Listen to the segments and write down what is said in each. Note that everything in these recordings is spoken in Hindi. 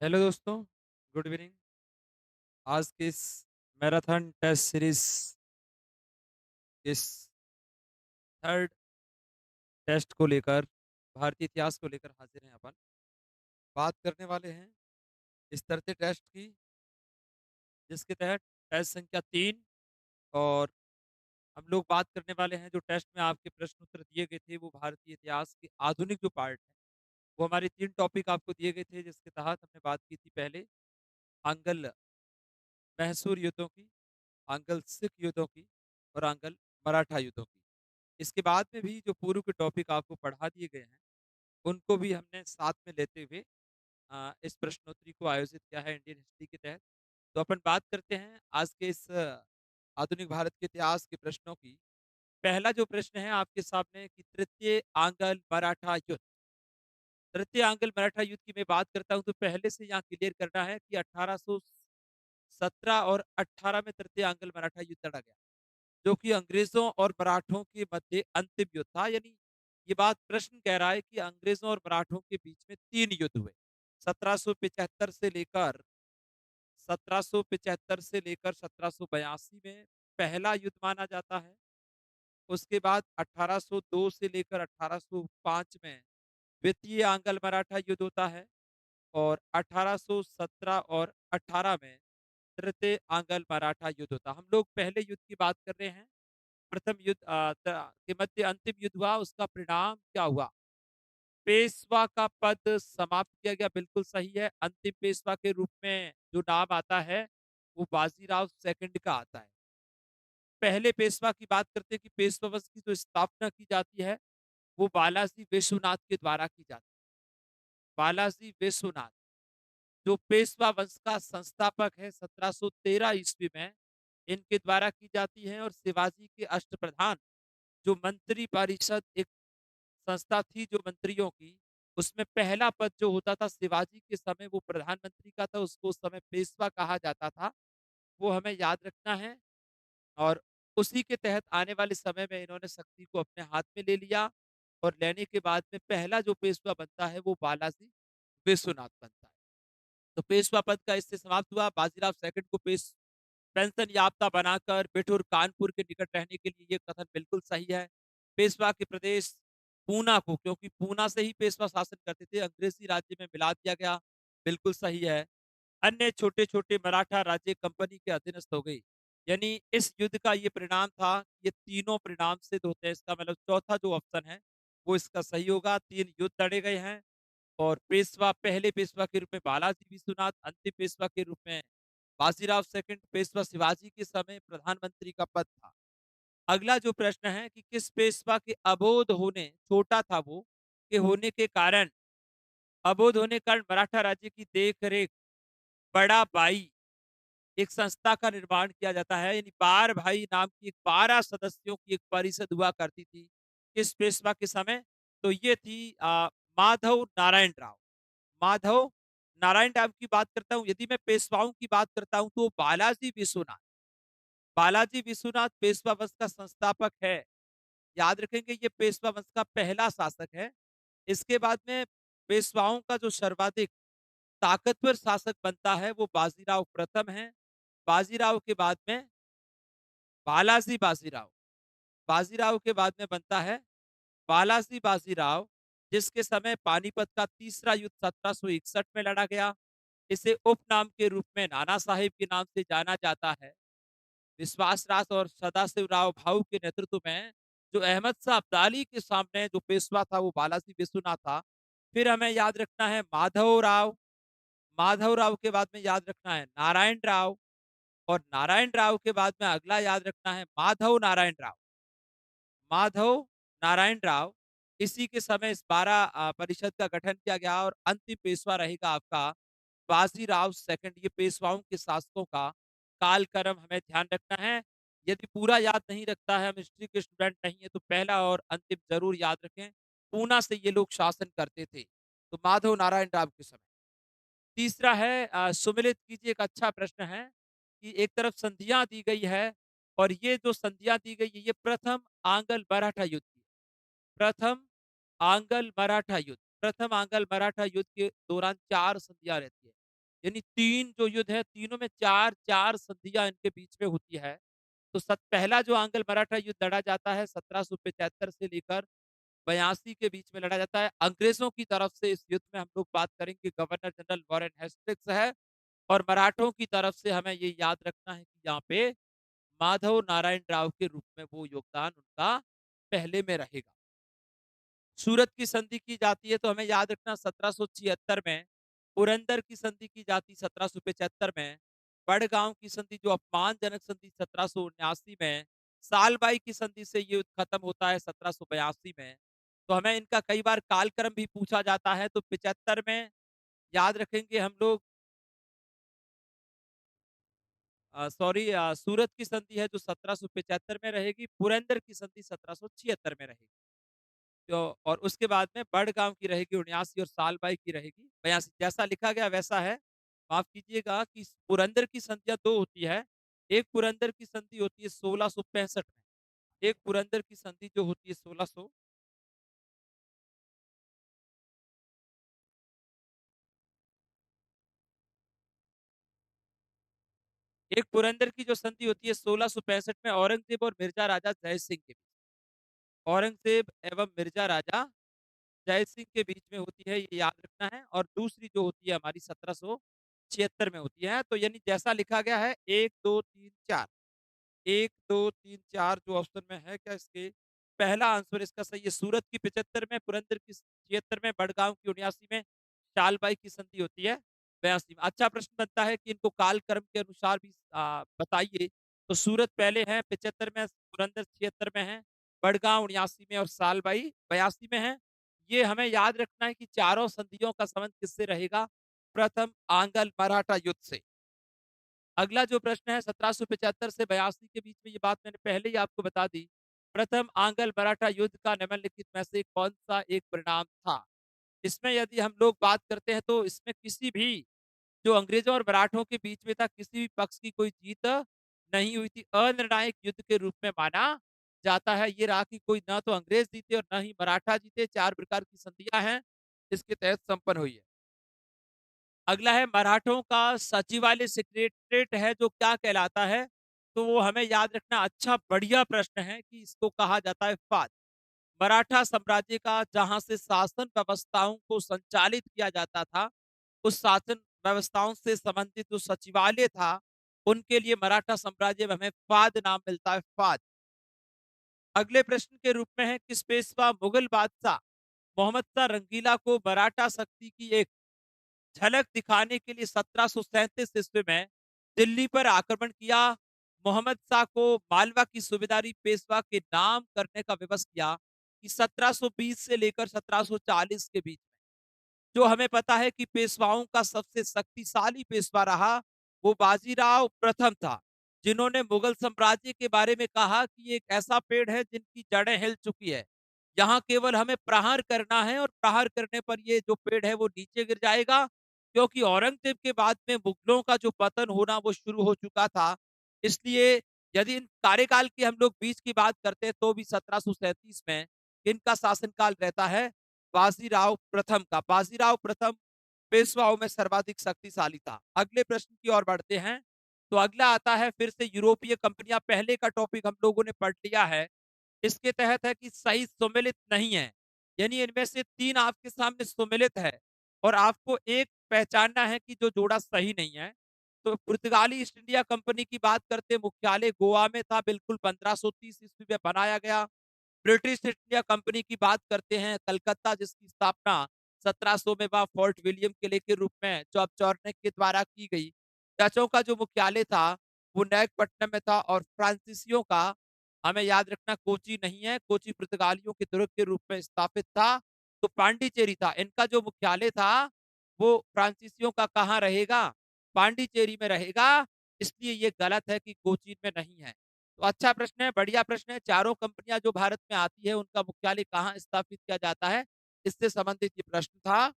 हेलो दोस्तों, गुड इवनिंग। आज के इस मैराथन टेस्ट सीरीज इस थर्ड टेस्ट को लेकर भारतीय इतिहास को लेकर हाजिर हैं अपन। बात करने वाले हैं इस तरह टेस्ट की जिसके तहत टेस्ट संख्या 3 और हम लोग बात करने वाले हैं जो टेस्ट में आपके प्रश्न उत्तर दिए गए थे वो भारतीय इतिहास के आधुनिक जो पार्ट है वो हमारे 3 टॉपिक आपको दिए गए थे जिसके तहत हमने बात की थी पहले आंगल मैसूर युद्धों की, आंगल सिख युद्धों की और आंगल मराठा युद्धों की। इसके बाद में भी जो पूर्व के टॉपिक आपको पढ़ा दिए गए हैं, उनको भी हमने साथ में लेते हुए इस प्रश्नोत्तरी को आयोजित किया है इंडियन हिस्ट्री के तहत। तो अपन बात करते हैं आज के इस आधुनिक भारत के इतिहास के प्रश्नों की। पहला जो प्रश्न है आपके सामने कि तृतीय आंगल मराठा युद्ध। तृतीय आंगल मराठा युद्ध की मैं बात करता हूं तो पहले से यहाँ क्लियर करना है कि 1817 और 18 में तृतीय आंगल मराठा युद्ध लड़ा गया, जो कि अंग्रेजों और मराठों के मध्य अंतिम युद्ध था। यानी ये बात प्रश्न कह रहा है कि अंग्रेजों और मराठों के बीच में 3 युद्ध हुए। 1775 से लेकर 1775 से लेकर 1782 में पहला युद्ध माना जाता है। उसके बाद 1802 से लेकर 1805 में द्वितीय आंग्ल मराठा युद्ध होता है और 1817 और 18 में तृतीय आंग्ल मराठा युद्ध होता है। हम लोग पहले युद्ध की बात कर रहे हैं। प्रथम युद्ध के मध्य अंतिम युद्ध हुआ, उसका परिणाम क्या हुआ? पेशवा का पद समाप्त किया गया, बिल्कुल सही है। अंतिम पेशवा के रूप में जो नाम आता है वो बाजीराव सेकंड का आता है। पहले पेशवा की बात करते हैं कि पेशवा वंश की जो स्थापना की जाती है वो बालाजी विश्वनाथ के द्वारा की जाती है। बालाजी विश्वनाथ जो पेशवा वंश का संस्थापक है 1713 ईस्वी में, इनके द्वारा की जाती है। और शिवाजी के अष्टप्रधान जो मंत्री परिषद एक संस्था थी जो मंत्रियों की, उसमें पहला पद जो होता था शिवाजी के समय वो प्रधानमंत्री का था, उसको उस समय पेशवा कहा जाता था। वो हमें याद रखना है। और उसी के तहत आने वाले समय में इन्होंने शक्ति को अपने हाथ में ले लिया और लेने के बाद में पहला जो पेशवा बनता है वो बालाजी विश्वनाथ बनता है। तो पेशवा पद का इससे समाप्त हुआ। बाजीराव सेकंड को पेंशन याफ्ता बनाकर बिठूर कानपुर के निकट रहने के लिए, ये कथन बिल्कुल सही है। पेशवा के प्रदेश पूना को, क्योंकि पूना से ही पेशवा शासन करते थे, अंग्रेजी राज्य में मिला दिया गया, बिल्कुल सही है। अन्य छोटे-छोटे मराठा राज्य कंपनी के अधीनस्थ हो गई। यानी इस युद्ध का ये परिणाम था, ये तीनों परिणाम सिद्ध होते हैं। इसका मतलब चौथा जो ऑप्शन है, वो इसका सही होगा। 3 युद्ध लड़े गए हैं और पेशवा, पहले पेशवा के रूप में बालाजी विश्वनाथ, अंतिम पेशवा के रूप में बाजीराव सेकंड, पेशवा शिवाजी के समय प्रधानमंत्री का पद था। अगला जो प्रश्न है कि किस पेशवा के अबोध होने, छोटा था वो, के होने के कारण, अबोध होने के कारण मराठा राज्य की देख-रेख बड़ा भाई एक संस्था का निर्माण किया जाता है। यानी बार भाई नाम की एक 12 सदस्यों की एक परिषद हुआ करती थी। किस पेशवा के समय? तो ये थी माधव नारायण राव। माधव नारायण राव की बात करता हूँ। यदि मैं पेशवाओं की बात करता हूँ तो बालाजी विश्वनाथ, बालाजी विश्वनाथ पेशवा वंश का संस्थापक है। याद रखेंगे ये पेशवा वंश का पहला शासक है। इसके बाद में पेशवाओं का जो सर्वाधिक ताकतवर शासक बनता है वो बाजीराव प्रथम है। बाजीराव के बाद में बालाजी बाजीराव, बाजीराव के बाद में बनता है बालाजी बाजीराव, जिसके समय पानीपत का तीसरा युद्ध 1761 में लड़ा गया। इसे उपनाम के रूप में नाना साहिब के नाम से जाना जाता है। विश्वास राज और सदाशिव राव भाऊ के नेतृत्व में जो अहमद शाह अब्दाली के सामने जो पेशवा था वो बालाजी विश्वनाथ था। फिर हमें याद रखना है माधव राव, माधव राव के बाद में याद रखना है नारायण राव, और नारायण राव के बाद में अगला याद रखना है माधव नारायण राव। माधव नारायण राव, इसी के समय इस 12 परिषद का गठन किया गया और अंतिम पेशवा रहेगा आपका बाजीराव सेकंड। ये पेशवाओं के शासकों का कालक्रम हमें ध्यान रखना है। यदि पूरा याद नहीं रखता है, हम हिस्ट्री के स्टूडेंट नहीं है, तो पहला और अंतिम जरूर याद रखें। पूना से ये लोग शासन करते थे, तो माधव नारायण राव के समय। तीसरा है सुमिलित कीजिए, एक अच्छा प्रश्न है कि एक तरफ संधियां दी गई है और ये जो संधियां दी गई है ये प्रथम आंग्ल मराठा युद्ध की है। प्रथम आंग्ल मराठा युद्ध, प्रथम आंग्ल मराठा युद्ध के दौरान 4 संधियां रहती है। यानी 3 जो युद्ध है, तीनों में 4-4 संधियाँ इनके बीच में होती है। तो पहला जो आंग्ल-मराठा युद्ध लड़ा जाता है 1775 से लेकर 82 के बीच में लड़ा जाता है। अंग्रेज़ों की तरफ से इस युद्ध में हम लोग बात करेंगे गवर्नर जनरल वॉरेन हेस्टिंग्स है और मराठों की तरफ से हमें ये याद रखना है कि यहाँ पे माधव नारायण राव के रूप में वो योगदान उनका पहले में रहेगा। सूरत की संधि की जाती है तो हमें याद रखना 1776 में, पुरंदर की संधि की जाती 1775 में, बड़गांव की संधि जो अपमानजनक संधि 1779 में, सालबाई की संधि से ये युद्ध खत्म होता है 1782 में। तो हमें इनका कई बार कालक्रम भी पूछा जाता है तो 75 में याद रखेंगे हम लोग सॉरी सूरत की संधि है जो 1775 में रहेगी, पुरंदर की संधि 1776 में रहेगी। तो और उसके बाद में बड़गांव की रहेगी 79 और सालबाई की रहेगी 82। जैसा लिखा गया वैसा है। माफ कीजिएगा कि पुरंदर की संधियाँ 2 होती है। एक पुरंदर की संधि होती है 1665 में, एक पुरंदर की संधि जो होती है 1600। एक पुरंदर की जो संधि होती है 1665 में औरंगजेब और मिर्जा राजा जय सिंह के बीच। औरंगजेब एवं मिर्जा राजा जय सिंह के बीच में होती है, ये याद रखना है। और दूसरी जो होती है हमारी 1776 में होती है। तो यानी जैसा लिखा गया है 1, 2, 3, 4, 1, 2, 3, 4 जो ऑप्शन में है क्या इसके पहला आंसर इसका सही है। सूरत की 75 में, पुरंदर की 76 में, बड़गांव की 79 में, शालबाई की संधि होती है 82 में। अच्छा प्रश्न बनता है कि इनको कालक्रम के अनुसार भी बताइए। तो सूरत पहले है 75 में, पुरंदर 76 में है, बड़गांव 79 में और सालबाई 82 में है। ये हमें याद रखना है कि चारों संधियों का संबंध किससे रहेगा? प्रथम आंग्ल मराठा युद्ध से। अगला जो प्रश्न है 1775 से 82 के बीच में, ये बात मैंने पहले ही आपको बता दी। प्रथम आंग्ल मराठा युद्ध का निम्नलिखित में से कौन सा एक परिणाम था? इसमें यदि हम लोग बात करते हैं तो इसमें किसी भी जो अंग्रेजों और मराठों के बीच में था, किसी भी पक्ष की कोई जीत नहीं हुई थी। अनिर्णायक युद्ध के रूप में माना जाता है। ये रहा कि कोई ना तो अंग्रेज जीते और ना ही मराठा जीते। 4 प्रकार की संधियां हैं इसके तहत संपन्न हुई है। अगला है मराठों का सचिवालय सेक्रेटरीट है जो क्या कहलाता है? तो वो हमें याद रखना। अच्छा बढ़िया प्रश्न है कि इसको कहा जाता है फाद। मराठा साम्राज्य का जहां से शासन व्यवस्थाओं को संचालित किया जाता था, उस शासन व्यवस्थाओं से संबंधित जो सचिवालय था, उनके लिए मराठा साम्राज्य में हमें फाद नाम मिलता है, फाद। अगले प्रश्न के रूप में है किस पेशवा मुगल बादशाह मोहम्मद शाह रंगीला को मराठा शक्ति की एक झलक दिखाने के लिए 1737 ईस्वी में दिल्ली पर आक्रमण किया? मोहम्मद शाह को मालवा की सूबेदारी पेशवा के नाम करने का विवश किया कि 1720 से लेकर 1740 के बीच में। जो हमें पता है कि पेशवाओं का सबसे शक्तिशाली पेशवा रहा, वो बाजीराव प्रथम था, जिन्होंने मुगल साम्राज्य के बारे में कहा कि ये एक ऐसा पेड़ है जिनकी जड़ें हिल चुकी है। यहाँ केवल हमें प्रहार करना है और प्रहार करने पर ये जो पेड़ है वो नीचे गिर जाएगा, क्योंकि औरंगजेब के बाद में मुगलों का जो पतन होना वो शुरू हो चुका था। इसलिए यदि इन कार्यकाल की हम लोग बीच की बात करते हैं तो भी 1737 में इनका शासनकाल रहता है बाजीराव प्रथम का। बाजीराव प्रथम पेशवाओं में सर्वाधिक शक्तिशाली था। अगले प्रश्न की ओर बढ़ते हैं। तो अगला आता है फिर से यूरोपीय कंपनियां। पहले का टॉपिक हम लोगों ने पढ़ लिया है। इसके तहत है कि सही सुमेलित नहीं है, यानी इनमें से 3 आपके सामने सुमेलित है और आपको एक पहचानना है कि जो जोड़ा सही नहीं है। तो पुर्तगाली ईस्ट इंडिया कंपनी की बात करते, मुख्यालय गोवा में था, बिल्कुल 1530 ईस्वी में बनाया गया। ब्रिटिश ईस्ट इंडिया कंपनी की बात करते हैं, कलकत्ता, जिसकी स्थापना 1700 में वह फोर्ट विलियम किले के रूप में जॉब चॉर्निक के द्वारा की गई। डचों का जो मुख्यालय था वो नैगपट्टनम में था और फ्रांसीसियों का हमें याद रखना कोची नहीं है, कोची पुर्तगालियों के दुर्ग के रूप में स्थापित था। तो पांडिचेरी था इनका जो मुख्यालय था, वो फ्रांसीसियों का कहाँ रहेगा? पांडिचेरी में रहेगा। इसलिए ये गलत है कि कोचीन में नहीं है। तो अच्छा प्रश्न है, बढ़िया प्रश्न है। चारों कंपनियां जो भारत में आती है उनका मुख्यालय कहाँ स्थापित किया जाता है, इससे संबंधित ये प्रश्न था।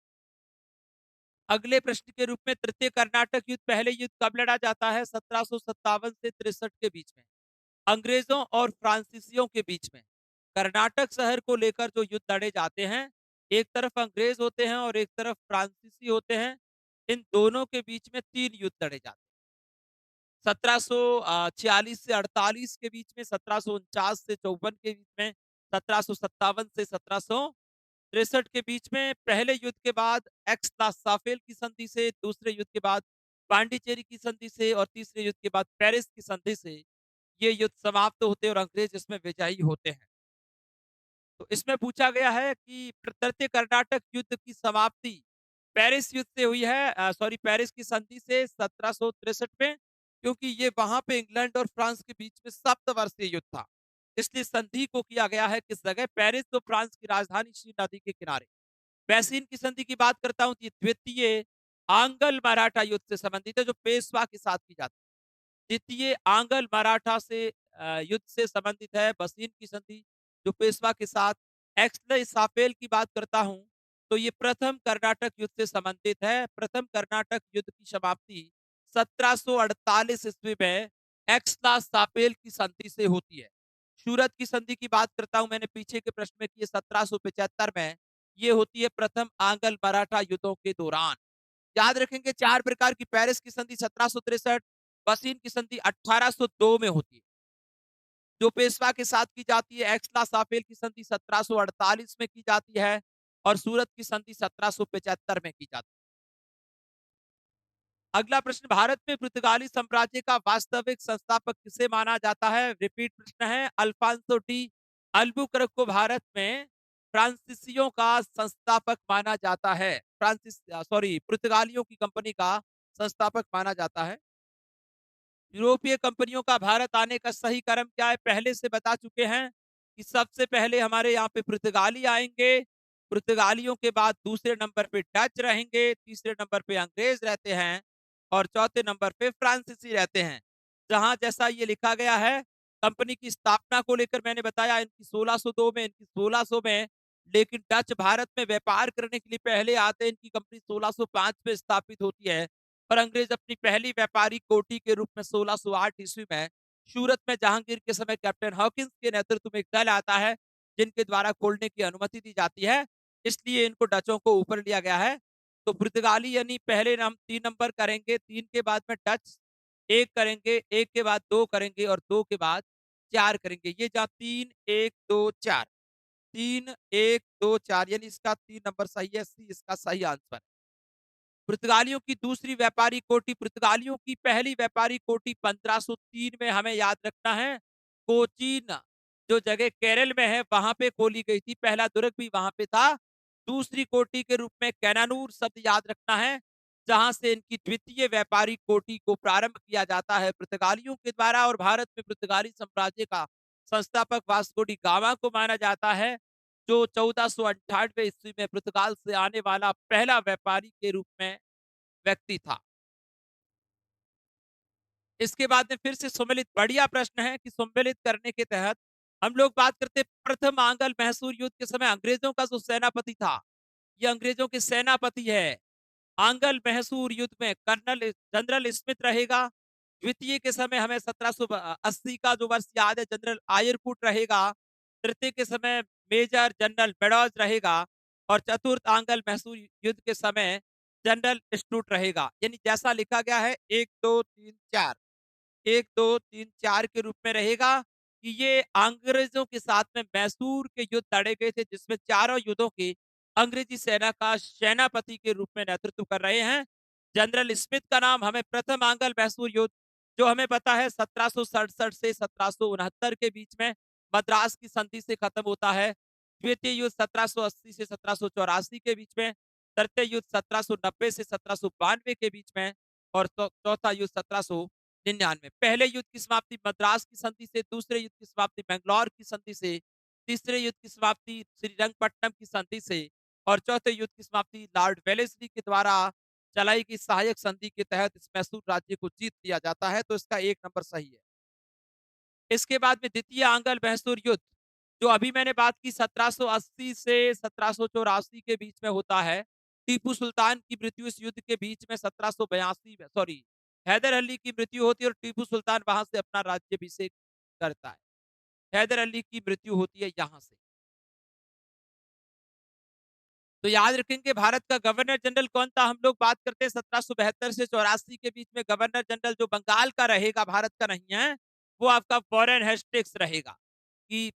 अगले प्रश्न के रूप में तृतीय कर्नाटक युद्ध, पहले युद्ध कब लड़ा जाता है? 1757 से 63 के बीच में, अंग्रेजों और फ्रांसीसियों के बीच में। कर्नाटक शहर को लेकर जो युद्ध लड़े जाते हैं, एक तरफ अंग्रेज होते हैं और एक तरफ फ्रांसीसी होते हैं। इन दोनों के बीच में 3 युद्ध लड़े जाते हैं। 1746 से 48 के बीच में, 1749 से 54 के बीच में, 1757 से 1763 के बीच में। पहले युद्ध के बाद एक्स-ला-साफेल की संधि से, दूसरे युद्ध के बाद पांडिचेरी की संधि से और तीसरे युद्ध के बाद पेरिस की संधि से ये युद्ध समाप्त होते हैं और अंग्रेज इसमें विजयी होते हैं। तो इसमें पूछा गया है कि तृतीय कर्नाटक युद्ध की समाप्ति पेरिस युद्ध से हुई है, सॉरी पेरिस की संधि से 1763 में, क्योंकि ये वहां पे इंग्लैंड और फ्रांस के बीच में सप्तवर्षीय युद्ध था। इसलिए संधि को किया गया है किस जगह? पेरिस, तो फ्रांस की राजधानी सी नदी के किनारे। बैसिन की संधि की बात करता हूं, तो ये द्वितीय आंग्ल मराठा युद्ध से संबंधित है, जो पेशवा के साथ की जाती है। द्वितीय आंग्ल मराठा से युद्ध से संबंधित है बसीन की संधि, जो पेशवा के साथ। एक्सले साफेल की बात करता हूं, तो ये प्रथम कर्नाटक युद्ध से संबंधित है। प्रथम कर्नाटक युद्ध की समाप्ति 1748 ईस्वी में एक्सला साफेल की संधि से होती है। सूरत की संधि की बात करता हूं, मैंने पीछे के प्रश्न में की 1775 में, ये होती है प्रथम आंग्ल मराठा युद्धों के दौरान। याद रखेंगे 4 प्रकार की। पेरिस की संधि 1763, बसीन की संधि 1802 में होती है, जो पेशवा के साथ की जाती है। एक्सला साफेल की संधि 1748 में की जाती है और सूरत की संधि 1775 में की जाती है। अगला प्रश्न, भारत में पुर्तगाली साम्राज्य का वास्तविक संस्थापक किसे माना जाता है? रिपीट प्रश्न है। अल्फांसो डी अल्बुकर्क को भारत में फ्रांसीसियों का संस्थापक माना जाता है। पुर्तगालियों की कंपनी का संस्थापक माना जाता है। यूरोपीय कंपनियों का भारत आने का सही क्रम क्या है? पहले से बता चुके हैं कि सबसे पहले हमारे यहाँ पे पुर्तगाली आएंगे, पुर्तगालियों के बाद दूसरे नंबर पे डच रहेंगे, तीसरे नंबर पे अंग्रेज रहते हैं और चौथे नंबर पे फ्रांसीसी रहते हैं। जहां जैसा ये लिखा गया है, कंपनी की स्थापना को लेकर मैंने बताया इनकी 1602 में, इनकी 1600 में, लेकिन डच भारत में व्यापार करने के लिए पहले आते हैं। इनकी कंपनी 1605 में स्थापित होती है और अंग्रेज अपनी पहली व्यापारिक कोठी के रूप में 1608 ईस्वी में सूरत में जहांगीर के समय कैप्टन हॉकिंस के नेतृत्व में एक दल आता है, जिनके द्वारा खोलने की अनुमति दी जाती है। इसलिए इनको डचों को ऊपर लिया गया है। तो पुर्तगाली यानी पहले हम 3 नंबर करेंगे, 3 के बाद में डच 1 करेंगे, 1 के बाद 2 करेंगे और 2 के बाद 4 करेंगे। ये जहाँ 3 1 2 4, 3 1 2 4, यानी इसका 3 नंबर सही है, सी इसका सही आंसर है। पुर्तगालियों की दूसरी व्यापारी कोठी, पुर्तगालियों की पहली व्यापारी कोठी 1503 में हमें याद रखना है, कोचीन जो जगह केरल में है वहां पे खोली गई थी। पहला दुर्ग भी वहां पे था। दूसरी कोठी के रूप में कैनानूर शब्द याद रखना है, जहां से इनकी द्वितीय व्यापारी कोठी को प्रारंभ किया जाता है पुर्तगालियों के द्वारा। और भारत में पुर्तगाली साम्राज्य का संस्थापक वास्को डी गामा को माना जाता है, जो 1498 ईस्वी में पुर्तगाल से आने वाला पहला व्यापारी के रूप में व्यक्ति था। इसके बाद में फिर से सम्मिलित, बढ़िया प्रश्न है कि सम्मिलित करने के तहत हम लोग बात करते हैं प्रथम आंग्ल मैसूर युद्ध के समय अंग्रेजों का जो सेनापति था, ये अंग्रेजों के सेनापति है। आंग्ल मैसूर युद्ध में कर्नल जनरल स्मिथ रहेगा। द्वितीय के समय हमें 1780 का जो वर्ष याद है, जनरल आयरकुट रहेगा। तृतीय के समय मेजर जनरल बेडॉज रहेगा और चतुर्थ आंग्ल मैसूर युद्ध के समय जनरल स्टूट रहेगा। यानी जैसा लिखा गया है 1 2 3 4, 1 2 3 4 के रूप में रहेगा कि ये अंग्रेजों के साथ में मैसूर के युद्ध लड़े गए थे, जिसमें चारों युद्धों के अंग्रेजी सेना का सेनापति के रूप में नेतृत्व कर रहे हैं जनरल स्मिथ का नाम। हमें प्रथम आंग्ल मैसूर युद्ध जो हमें पता है 1767 से 1769 के बीच में मद्रास की संधि से खत्म होता है। द्वितीय युद्ध 1780 से 1784 के बीच में, तृतीय युद्ध 1790 से 1792 के बीच में और चौथा युद्ध 1799। पहले युद्ध की समाप्ति मद्रास की संधि से, दूसरे युद्ध की समाप्ति बैंगलोर की संधि से, तीसरे युद्ध की समाप्ति श्रीरंगपट्टनम की संधि से और चौथे युद्ध की समाप्ति लॉर्ड वेलेस्ली के द्वारा चलाई गई सहायक संधि के तहत इस मैसूर राज्य को जीत लिया जाता है। तो इसका 1 नंबर सही है। इसके बाद में द्वितीय आंग्ल मैसूर युद्ध जो अभी मैंने बात की 1780 से 1784 के बीच में होता है। टीपू सुल्तान की मृत्यु इस युद्ध के बीच में 1782 में, हैदर अली की मृत्यु होती है और टीपू सुल्तान वहां से अपना राज्याभिषेक करता है। हैदर अली की मृत्यु होती है यहां से। तो याद रखेंगे भारत का गवर्नर जनरल कौन था? हम लोग बात करते हैं 1772 से 84 के बीच में गवर्नर जनरल जो बंगाल का रहेगा, भारत का नहीं है, वो आपका वॉरेन हेस्टिंग्स रहेगा। कि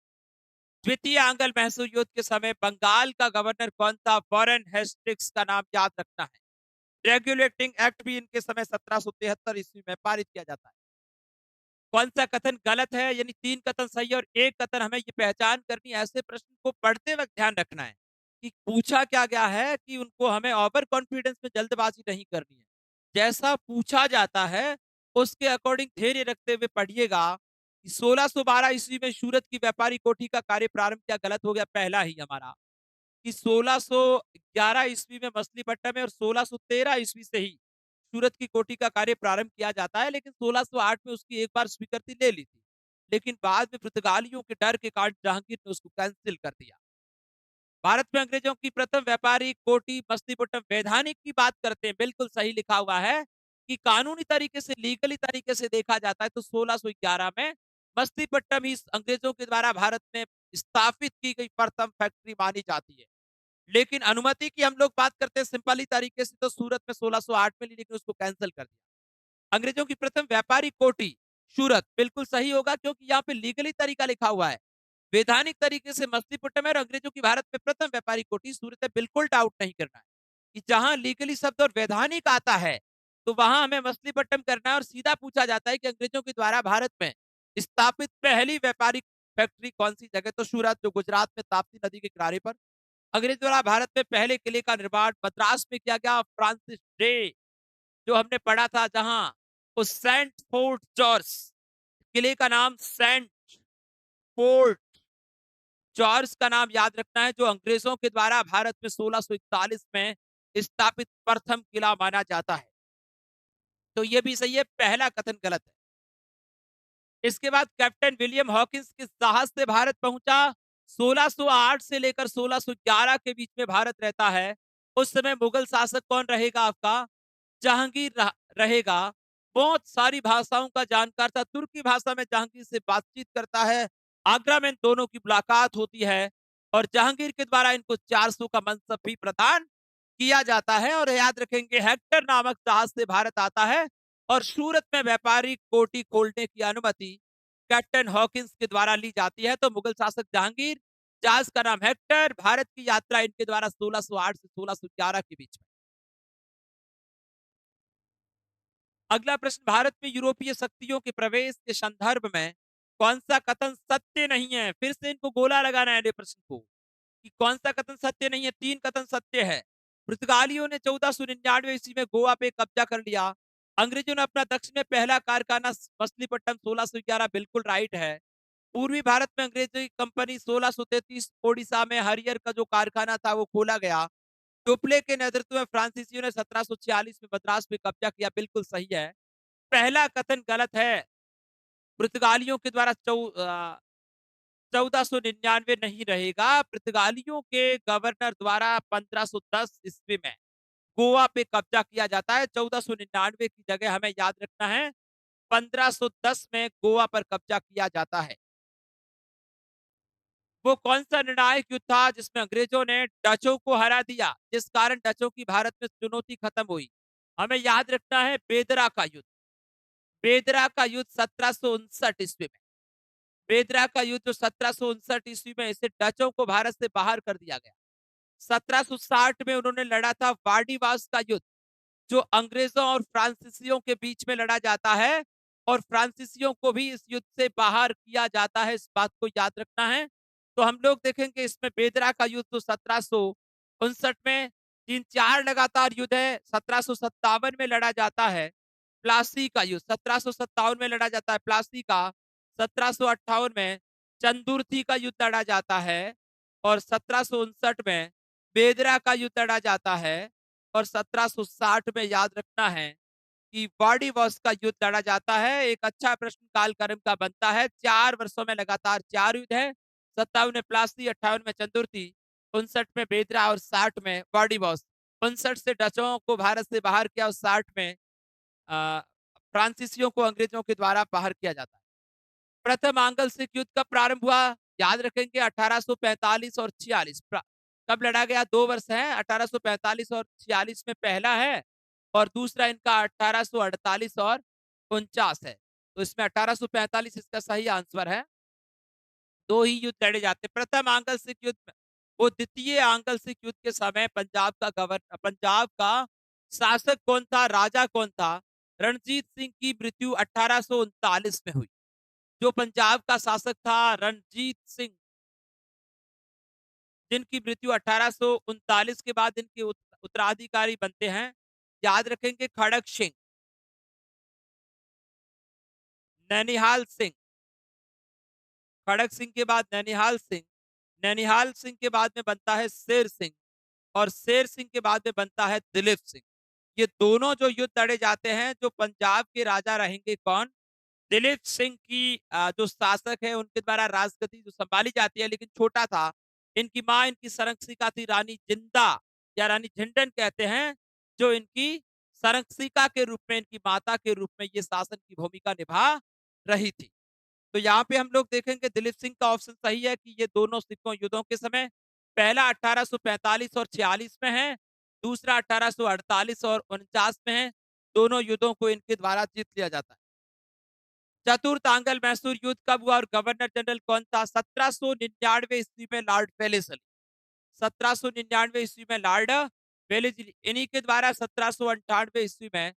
द्वितीय आंग्ल मैसूर युद्ध के समय बंगाल का गवर्नर कौन था? वॉरेन हेस्टिंग्स का नाम याद रखना है। रेगुलेटिंग एक्ट भी इनके समय 1773 ईस्वी में पारित किया जाता है। कौन सा कथन गलत है? यानी 3 कथन सही है और 1 कथन हमें ये पहचान करनी है। ऐसे प्रश्न को पढ़ते वक्त ध्यान रखना है कि पूछा क्या गया है, कि उनको हमें ओवर कॉन्फिडेंस में जल्दबाजी नहीं करनी है। जैसा पूछा जाता है उसके अकॉर्डिंग धैर्य रखते हुए पढ़िएगा कि 1612 ईस्वी में सूरत की व्यापारी कोठी का कार्य प्रारंभ क्या गलत हो गया? पहला ही हमारा कि 1611 ईस्वी में मछलीपट्टनम में और 1613 ईस्वी से ही सूरत की कोठी का कार्य प्रारंभ किया जाता है, लेकिन 1608 में उसकी एक बार स्वीकृति ले ली थी, लेकिन बाद में पुर्तगालियों के डर के कारण जहांगीर ने उसको कैंसिल कर दिया। भारत में अंग्रेजों की प्रथम व्यापारी कोठी मछलीपट्टनम वैधानिक की बात करते हैं, बिल्कुल सही लिखा हुआ है कि कानूनी तरीके से, लीगली तरीके से देखा जाता है तो 1611 में मछलीपट्टनम ही अंग्रेजों के द्वारा भारत में स्थापित की गई प्रथम फैक्ट्री मानी जाती है। लेकिन अनुमति की हम लोग बात करते हैं सिंपली तरीके से तो सूरत में 1608 में ली, लेकिन उसको कैंसिल कर दिया। अंग्रेजों की प्रथम व्यापारी कोठी सूरत बिल्कुल सही होगा, क्योंकि यहाँ पे लीगली तरीका लिखा हुआ है। वैधानिक तरीके से मछलीपट्टनम है और अंग्रेजों की भारत में प्रथम व्यापारी कोठी सूरत है, बिल्कुल डाउट नहीं करना है कि जहां लीगली शब्द और वैधानिक आता है तो वहां हमें मछलीपट्टनम करना है और सीधा पूछा जाता है कि अंग्रेजों के द्वारा भारत में स्थापित पहली व्यापारिक फैक्ट्री कौन सी जगह? तो सूरत, जो गुजरात में ताप्ती नदी के किनारे पर अंग्रेज द्वारा भारत में पहले किले का निर्माण मद्रास में किया गया। फ्रांसिस डे जो हमने पढ़ा था, जहां उस सेंट फोर्ट जॉर्ज किले का नाम सेंट फोर्ट जॉर्ज का नाम याद रखना है, जो अंग्रेजों के द्वारा भारत में 1641 में स्थापित प्रथम किला माना जाता है। तो यह भी सही है, पहला कथन गलत है। इसके बाद कैप्टन विलियम हॉकिंस किस जहाज से भारत पहुंचा? 1608 से लेकर 1611 के बीच में भारत रहता है। उस समय मुगल शासक कौन रहेगा आपका? जहांगीर रहेगा। बहुत सारी भाषाओं का जानकार था, तुर्की भाषा में जहांगीर से बातचीत करता है। आगरा में इन दोनों की मुलाकात होती है और जहांगीर के द्वारा इनको 400 का मनसब भी प्रदान किया जाता है। और याद रखेंगे हेक्टर नामक जहाज से भारत आता है और सूरत में व्यापारी कोठी खोलने की अनुमति कैप्टन हॉकिंस के द्वारा ली जाती है। तो मुगल शासक जहांगीर, जहाज का नाम हेक्टर, भारत की यात्रा इनके द्वारा 1608 से 1611 के बीच में। अगला प्रश्न, भारत में यूरोपीय शक्तियों के प्रवेश के संदर्भ में कौन सा कथन सत्य नहीं है? फिर से इनको गोला लगाना है प्रश्न को कि कौन सा कथन सत्य नहीं है। 3 कथन सत्य है। पुर्तगालियों ने 1499 ईस्वी में गोवा पे कब्जा कर लिया। अंग्रेजों ने अपना दक्षिण में पहला कारखाना मछलीपट्टनम 1611 बिल्कुल राइट है। पूर्वी भारत में अंग्रेजी कंपनी 1633 ओडिशा में हरियर का जो कारखाना था वो खोला गया। टोपले के नेतृत्व में फ्रांसीसियों ने 1746 में मद्रास पे कब्जा किया, बिल्कुल सही है। पहला कथन गलत है। पुर्तगालियों के द्वारा 1499 नहीं रहेगा। पुर्तगालियों के गवर्नर द्वारा 1510 ईस्वी में गोवा पे कब्जा किया जाता है। 1499 की जगह हमें याद रखना है 1510 में गोवा पर कब्जा किया जाता है। वो कौन सा निर्णायक युद्ध था जिसमें अंग्रेजों ने डचों को हरा दिया, जिस कारण डचों की भारत में चुनौती खत्म हुई? हमें याद रखना है बेदरा का युद्ध। बेदरा का युद्ध 1759 ईस्वी में, बेदरा का युद्ध जो 1759 ईस्वी में इसे डचों को भारत से बाहर कर दिया गया। 1760 में उन्होंने लड़ा था वार्डिवास का युद्ध, जो अंग्रेजों और फ्रांसीसियों के बीच में लड़ा जाता है और फ्रांसीसियों को भी इस युद्ध से बाहर किया जाता है, इस बात को याद रखना है। तो हम लोग देखेंगे इसमें बेदरा का युद्ध तो 1759 में, 3-4 लगातार युद्ध है। 1757 में लड़ा जाता है प्लासी का युद्ध, 1757 में लड़ा जाता है प्लासी का। 1758 में चंदुर्थी का युद्ध लड़ा जाता है और 1759 में बेदरा का युद्ध लड़ा जाता है और 1760 में याद रखना है कि वार्डिवॉस का युद्ध लड़ा जाता है। एक अच्छा प्रश्न कालक्रम का बनता है। 4 वर्षों में लगातार 4 युद्ध है। 57 में प्लासी, 58 में चंदुर्थी, 59 में बेदरा और 60 में वार्डिवॉस। 59 से डचों को भारत से बाहर किया और 60 में अ, फ्रांसीसियों को अंग्रेजों के द्वारा बाहर किया जाता है। प्रथम आंग्ल सिख युद्ध कब प्रारंभ हुआ? याद रखेंगे 1845 और 46। कब लड़ा गया? 2 वर्ष है, 1845 और 46 में पहला है और दूसरा इनका 1848 और 49 है। तो इसमें 1845 इसका सही आंसर है। 2 ही युद्ध लड़े जाते हैं। प्रथम आंगल सिख युद्ध में वो द्वितीय आंगल सिख युद्ध के समय पंजाब का शासक कौन था, राजा कौन था? रणजीत सिंह की मृत्यु 1839 में हुई। जो पंजाब का शासक था रणजीत सिंह, जिनकी मृत्यु 1839 के बाद इनके उत्तराधिकारी बनते हैं, याद रखेंगे, खड़क सिंह, नैनिहाल सिंह, खड़क सिंह के बाद नैनिहाल सिंह, नैनिहाल सिंह के बाद में बनता है शेर सिंह और शेर सिंह के बाद में बनता है दिलीप सिंह। ये दोनों जो युद्ध लड़े जाते हैं, जो पंजाब के राजा रहेंगे कौन? दिलीप सिंह की जो शासक है उनके द्वारा राजगद्दी जो संभाली जाती है, लेकिन छोटा था। इनकी माँ इनकी संरक्षिका थी रानी जिंदा या रानी झिंडन कहते हैं, जो इनकी संरक्षिका के रूप में, इनकी माता के रूप में ये शासन की भूमिका निभा रही थी। तो यहाँ पे हम लोग देखेंगे दिलीप सिंह का ऑप्शन सही है कि ये दोनों सिखों युद्धों के समय, पहला 1845 और 46 में है, दूसरा 1848 और 49 में है। दोनों युद्धों को इनके द्वारा जीत लिया जाता है। चतुर्थ आंगल मैसूर युद्ध कब हुआ और गवर्नर जनरल कौन था? 1799 ईस्वी में लॉर्ड वेलेस्ली, 1799 ईस्वी में लॉर्ड वेलेस्ली, इन्हीं के द्वारा 1798 ईस्वी में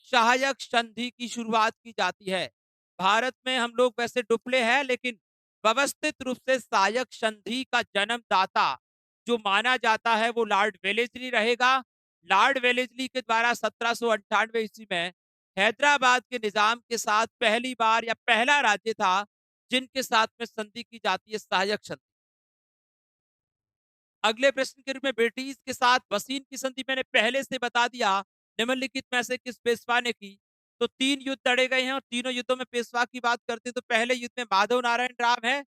सहायक संधि की शुरुआत की जाती है। भारत में हम लोग वैसे डुप्ले हैं, लेकिन व्यवस्थित रूप से सहायक संधि का जन्मदाता जो माना जाता है वो लॉर्ड वेलेस्ली रहेगा। लॉर्ड वेलेस्ली के द्वारा 1798 ईस्वी में हैदराबाद के निजाम के साथ पहली बार या पहला राज्य था जिनके साथ में संधि की जाती है, सहायक संधि। अगले प्रश्न के रूप में ब्रिटिश के साथ वसीन की संधि मैंने पहले से बता दिया। निम्नलिखित में से किस पेशवा ने की? तो 3 युद्ध लड़े गए हैं और तीनों युद्धों में पेशवा की बात करते हैं तो पहले युद्ध में माधव नारायण राव है,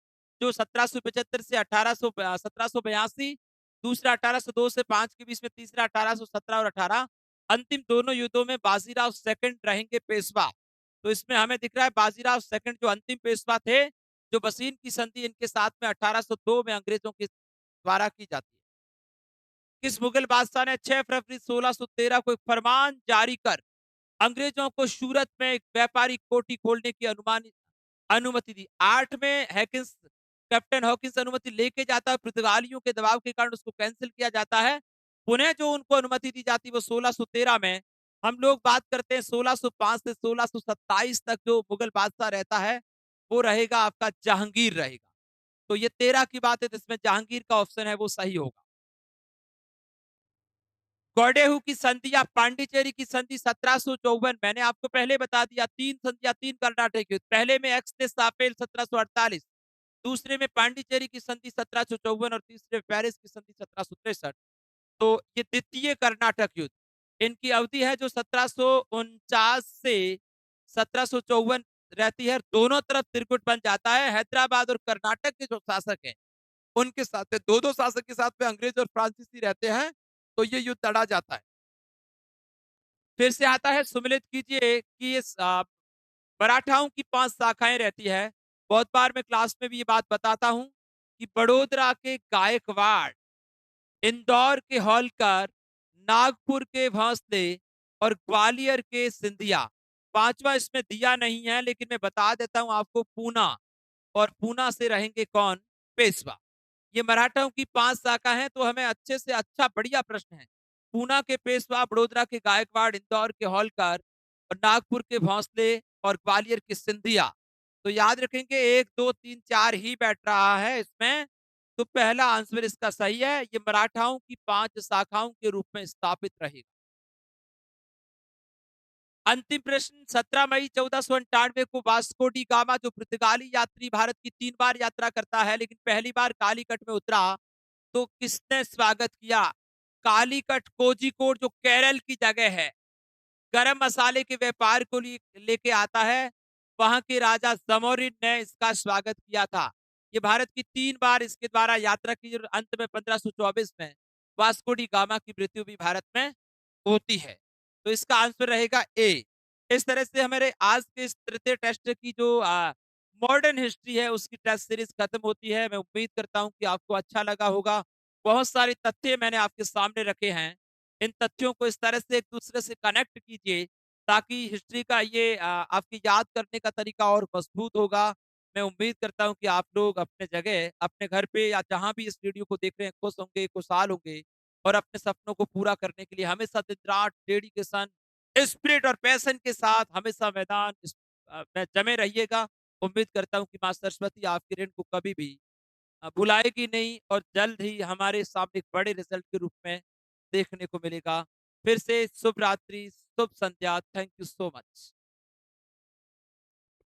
जो 1775 से 1782, दूसरा 1802 से 5 के बीच में, तीसरा 1817 और 18। अंतिम दोनों युद्धों में बाजीराव सेकंड रहेंगे पेशवा। तो इसमें हमें दिख रहा है बाजीराव सेकंड जो अंतिम पेशवा थे, जो वसीन की संधि इनके साथ में 1802 में अंग्रेजों के द्वारा की जाती है। किस मुगल बादशाह ने 6 फरवरी 1613 को एक फरमान जारी कर अंग्रेजों को सूरत में एक व्यापारिक कोठी खोलने की अनुमति दी? 8 में हैकिंस, कैप्टन हॉकिंस अनुमति लेके जाता है, पुर्तगालियों के दबाव के कारण उसको कैंसिल किया जाता है। पुनः जो उनको अनुमति दी जाती है वो 1613 में। हम लोग बात करते हैं 1605 से 1627 तक जो मुगल बादशाह रहता है वो रहेगा आपका जहांगीर रहेगा। तो ये 13 की बात है, तो इसमें जहांगीर का ऑप्शन है वो सही होगा। गौडेहू की संधि या पांडिचेरी की संधि 1754, मैंने आपको पहले बता दिया, 3 संधियां, 3 कर्नाटक युद्ध। पहले में एक्स ने सापेल 1748, दूसरे में पांडिचेरी की संधि 1754 और तीसरे में पेरिस की संधि 1763। तो ये द्वितीय कर्नाटक युद्ध, इनकी अवधि है जो 1749 से 1754 रहती है। दोनों तरफ त्रिकुट बन जाता है। हैदराबाद और कर्नाटक के जो शासक हैं उनके साथ में, दो शासक के साथ में अंग्रेज और फ्रांसीसी रहते हैं, तो ये युद्ध लड़ा जाता है। फिर से आता है, सुमिलित कीजिए कि ये मराठाओं की 5 शाखाएं रहती है। बहुत बार मैं क्लास में भी ये बात बताता हूं कि बड़ोदरा के गायकवाड़, इंदौर के होलकर, नागपुर के भोंसले और ग्वालियर के सिंधिया। पांचवा इसमें दिया नहीं है, लेकिन मैं बता देता हूं आपको, पूना, और पूना से रहेंगे कौन? पेशवा। ये मराठाओं की 5 शाखा है, तो हमें अच्छे से अच्छा बढ़िया प्रश्न है। पूना के पेशवा, बड़ोदरा के गायकवाड़, इंदौर के होलकर और नागपुर के भोंसले और ग्वालियर के सिंधिया। तो याद रखेंगे 1 2 3 4 ही बैठ रहा है इसमें। तो पहला आंसर इसका सही है, ये मराठाओं की 5 शाखाओं के रूप में स्थापित रहेगा। अंतिम प्रश्न, 17 मई 1498 को वास्को डी गामा जो पुर्तगाली यात्री भारत की 3 बार यात्रा करता है, लेकिन पहली बार कालीकट में उतरा, तो किसने स्वागत किया? कालीकट कोझिकोड जो केरल की जगह है, गरम मसाले के व्यापार को लेके आता है, वहां के राजा जमोरिन ने इसका स्वागत किया था। ये भारत की 3 बार इसके द्वारा यात्रा की और अंत में 1524 में वास्को डी गामा की मृत्यु भी भारत में होती है। तो इसका आंसर रहेगा ए। इस तरह से हमारे आज के इस तृतीय टेस्ट की जो मॉडर्न हिस्ट्री है उसकी टेस्ट सीरीज खत्म होती है। मैं उम्मीद करता हूं कि आपको अच्छा लगा होगा। बहुत सारे तथ्य मैंने आपके सामने रखे हैं। इन तथ्यों को इस तरह से एक-दूसरे से कनेक्ट कीजिए ताकि हिस्ट्री का ये आपकी याद करने का तरीका और मज़बूत होगा। मैं उम्मीद करता हूँ कि आप लोग अपने जगह, अपने घर पे या जहाँ भी इस वीडियो को देख रहे हैं खुश होंगे, खुशहाल होंगे और अपने सपनों को पूरा करने के लिए हमेशा दिन-रात डेडिकेशन, स्पिरिट और पैशन के साथ हमेशा मैदान में जमे रहिएगा। उम्मीद करता हूँ कि माँ सरस्वती आपके ऋण को कभी भी भुलाएगी नहीं और जल्द ही हमारे सामने एक बड़े रिज़ल्ट के रूप में देखने को मिलेगा। फिर से शुभ रात्रि, शुभ संध्या। Thank you so much.